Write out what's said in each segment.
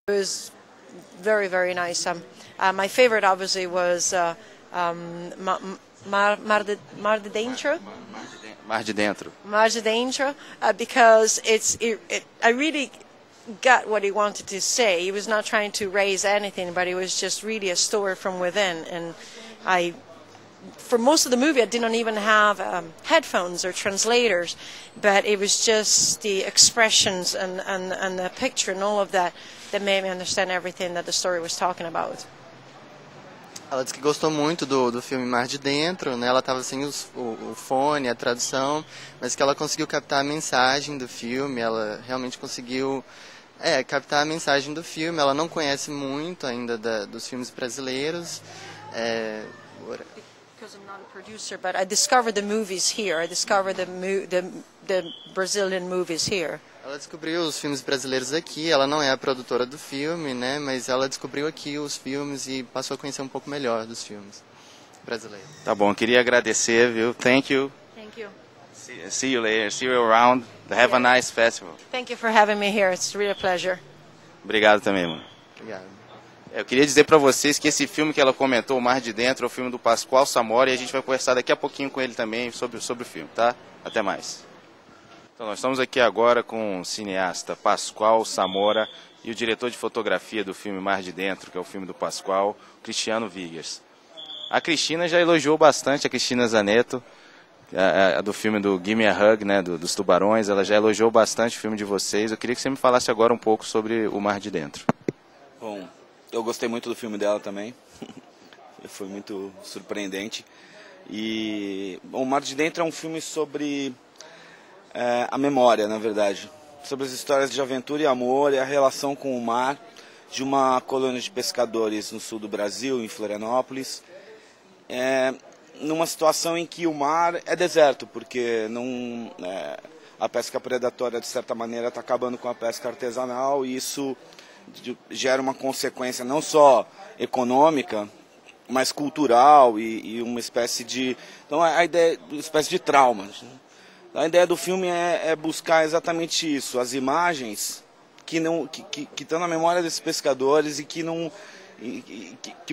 It was very, very nice. My favorite, obviously, was Mar de Dentro. Mar de Dentro. Mar de Dentro, because I really got what he wanted to say. He was not trying to raise anything, but it was just really a story from within. And for most of the movie, I did not even have headphones or translators, but it was just the expressions and the picture and all of that that made me understand everything that the story was talking about. Ela disse que gostou muito do filme Mar de Dentro, né? Ela estava sem o fone, a tradução, mas que ela conseguiu captar a mensagem do filme, ela realmente conseguiu captar a mensagem do filme. Ela não conhece muito ainda dos filmes brasileiros. Because I'm not a producer, but I discovered the movies here. I discovered the Brazilian movies here. Ela descobriu os filmes brasileiros aqui. Ela não é a produtora do filme, né? Mas ela descobriu aqui os filmes e passou a conhecer um pouco melhor dos filmes brasileiros. Tá bom, queria agradecer, viu? Thank you. Thank you. See you later. See you around. Have a nice festival. Thank you for having me here. It's really a pleasure. Obrigado também, mano. Obrigado. Eu queria dizer para vocês que esse filme que ela comentou, O Mar de Dentro, é o filme do Pascoal Samora, e a gente vai conversar daqui a pouquinho com ele também sobre o filme, tá? Até mais. Então, nós estamos aqui agora com o cineasta Pascoal Samora e o diretor de fotografia do filme Mar de Dentro, que é o filme do Pascoal, Cristiano Vigers. A Cristina já elogiou bastante, a Cristina Zaneto, a do filme do Give Me a Hug, né, dos tubarões, ela já elogiou bastante o filme de vocês. Eu queria que você me falasse agora um pouco sobre O Mar de Dentro. Bom, eu gostei muito do filme dela também, foi muito surpreendente. E O Mar de Dentro é um filme sobre a memória, na verdade, sobre as histórias de aventura e amor e a relação com o mar de uma colônia de pescadores no sul do Brasil, em Florianópolis, numa situação em que o mar é deserto, porque a pesca predatória, de certa maneira, está acabando com a pesca artesanal, e isso gera uma consequência não só econômica, mas cultural e uma espécie de... Então, a ideia uma espécie de trauma. A ideia do filme é buscar exatamente isso, as imagens que estão na memória desses pescadores e que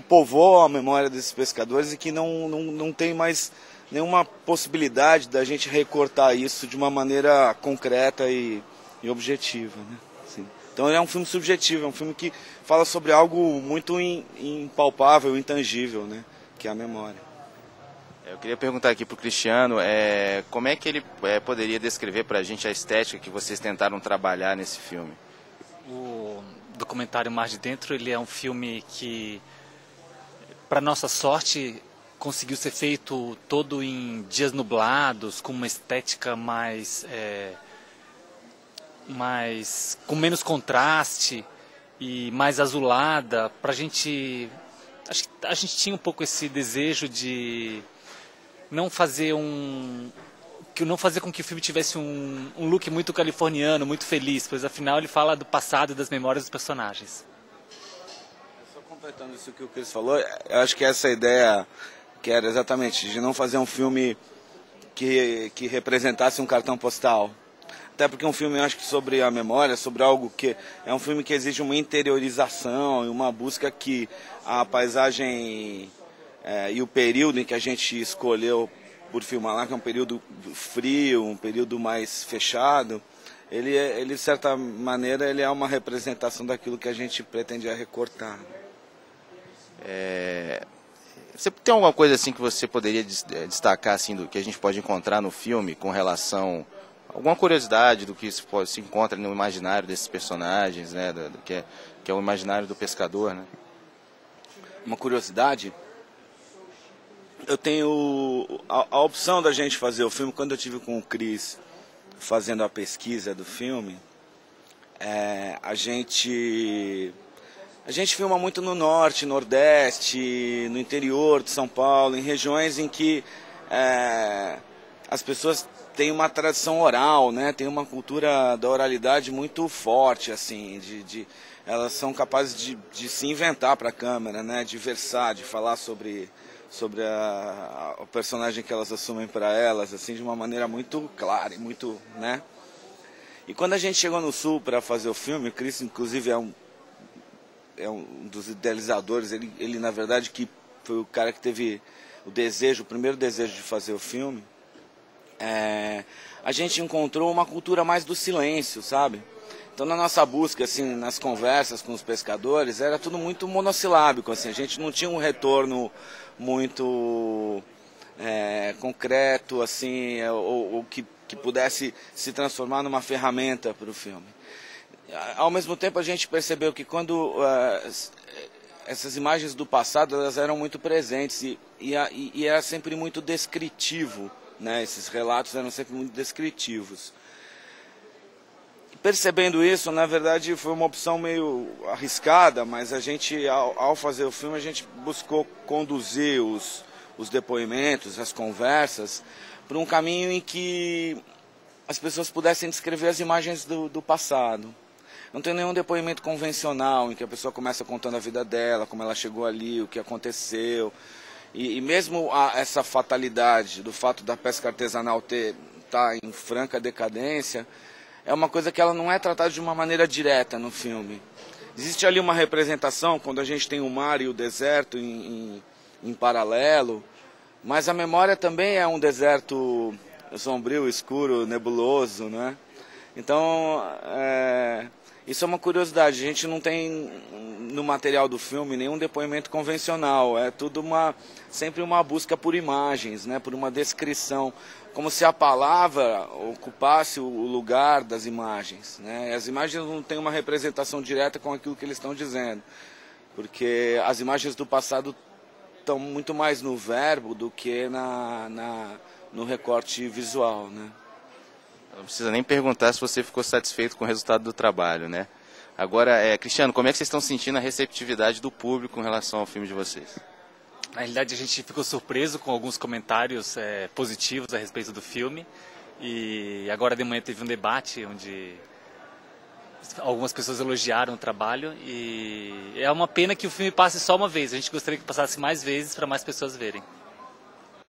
povoam a memória desses pescadores e que não tem mais nenhuma possibilidade da gente recortar isso de uma maneira concreta e objetiva, né? Assim. Então é um filme subjetivo, é um filme que fala sobre algo muito impalpável, intangível, né? Que é a memória. Eu queria perguntar aqui para o Cristiano, como é que ele poderia descrever para a gente a estética que vocês tentaram trabalhar nesse filme? O documentário Mar de Dentro, ele é um filme que, para nossa sorte, conseguiu ser feito todo em dias nublados, com uma estética com menos contraste e mais azulada. Pra gente, acho que a gente tinha um pouco esse desejo de não fazer com que o filme tivesse um look muito californiano, muito feliz, pois afinal ele fala do passado e das memórias dos personagens. Só completando isso que o Chris falou, eu acho que essa ideia que era exatamente de não fazer um filme que representasse um cartão postal. Até porque um filme, eu acho que sobre a memória, sobre algo que é um filme que exige uma interiorização e uma busca que a paisagem e o período em que a gente escolheu por filmar lá, que é um período frio, um período mais fechado, ele de certa maneira, ele é uma representação daquilo que a gente pretendia recortar. Você tem alguma coisa assim que você poderia destacar assim, do que a gente pode encontrar no filme com relação... Alguma curiosidade do que se encontra no imaginário desses personagens, né, que é o imaginário do pescador, né? Uma curiosidade? Eu tenho a opção da gente fazer o filme, quando eu tive com o Chris fazendo a pesquisa do filme, a gente filma muito no norte, nordeste, no interior de São Paulo, em regiões em que as pessoas têm uma tradição oral, né? Tem uma cultura da oralidade muito forte, assim, elas são capazes de se inventar para a câmera, né? De versar, de falar sobre o personagem que elas assumem para elas, assim, de uma maneira muito clara e muito, né? E quando a gente chegou no Sul para fazer o filme, o Chris, inclusive, é um dos idealizadores, ele na verdade que foi o cara que teve o primeiro desejo de fazer o filme, a gente encontrou uma cultura mais do silêncio, sabe? Então na nossa busca, assim, nas conversas com os pescadores, era tudo muito monossilábico, assim, a gente não tinha um retorno muito concreto, assim, ou que pudesse se transformar numa ferramenta para o filme. Ao mesmo tempo a gente percebeu que quando essas imagens do passado elas eram muito presentes e era sempre muito descritivo, né? Esses relatos eram sempre muito descritivos. Percebendo isso, na verdade foi uma opção meio arriscada, mas a gente, ao fazer o filme, a gente buscou conduzir os depoimentos, as conversas, por um caminho em que as pessoas pudessem descrever as imagens do passado. Não tem nenhum depoimento convencional em que a pessoa começa contando a vida dela, como ela chegou ali, o que aconteceu. E mesmo essa fatalidade do fato da pesca artesanal estar em franca decadência, é uma coisa que ela não é tratada de uma maneira direta no filme. Existe ali uma representação, quando a gente tem o mar e o deserto em paralelo, mas a memória também é um deserto sombrio, escuro, nebuloso, né? Então, isso é uma curiosidade. A gente não tem no material do filme nenhum depoimento convencional. É tudo sempre uma busca por imagens, né? Por uma descrição, como se a palavra ocupasse o lugar das imagens, né? As imagens não têm uma representação direta com aquilo que eles estão dizendo, porque as imagens do passado estão muito mais no verbo do que no recorte visual, né? Não precisa nem perguntar se você ficou satisfeito com o resultado do trabalho, né? Agora, Cristiano, como é que vocês estão sentindo a receptividade do público em relação ao filme de vocês? Na realidade, a gente ficou surpreso com alguns comentários positivos a respeito do filme. E agora de manhã teve um debate onde algumas pessoas elogiaram o trabalho. E é uma pena que o filme passe só uma vez. A gente gostaria que passasse mais vezes para mais pessoas verem.